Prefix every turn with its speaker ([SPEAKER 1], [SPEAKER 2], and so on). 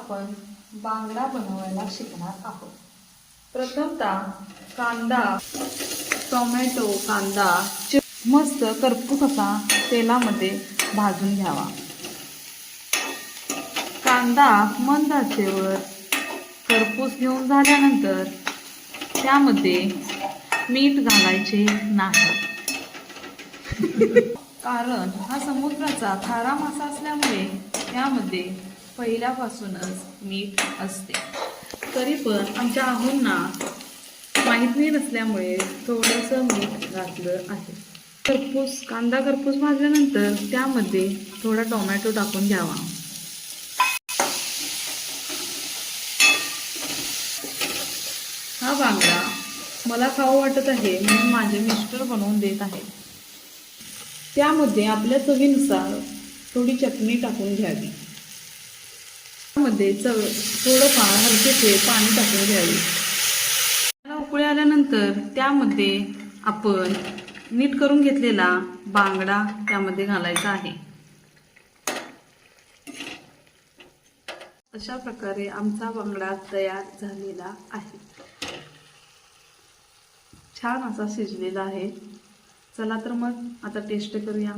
[SPEAKER 1] आपण बांगडा बनवायला शिकणार आहोत। प्रथमतः कांदा, टोमॅटो, कांदा मस्त करपूस असा तेलामध्ये भाजून घ्यावा। कांदा मंद आचेवर करपूस घेऊन झाल्यानंतर त्यामध्ये मीठ घालायचे नाही कारण हा समुद्राचा खारा मासा असल्यामुळे यामध्ये पहिल्यापासूनच मीठ असते। तरी पण आमच्या आहोंना माहीत नाही नसल्यामुळे थोडंसं मीठ घातलं आहे। कांदा करपूस भाजल्यानंतर त्यामध्ये थोडा टोमॅटो टाकून घ्यावा। हा बांगडा मला खाऊ वाटत आहे म्हणून माझे मिस्टर बनवून देत आहेत। त्यामध्ये आपल्या चवीनुसार थोडी चटणी टाकून घ्यावी। त्यामध्ये थोडंफार हलकेसे पाणी टाकून घ्यावे। उकळी आल्यानंतर त्यामध्ये आपण नीट करून घेतलेला बांगडा त्यामध्ये घालायचा आहे। अशा प्रकारे आमचा बांगडा तयार झालेला आहे। छान असा शिजलेला आहे। चला तर मग आता टेस्ट करूया।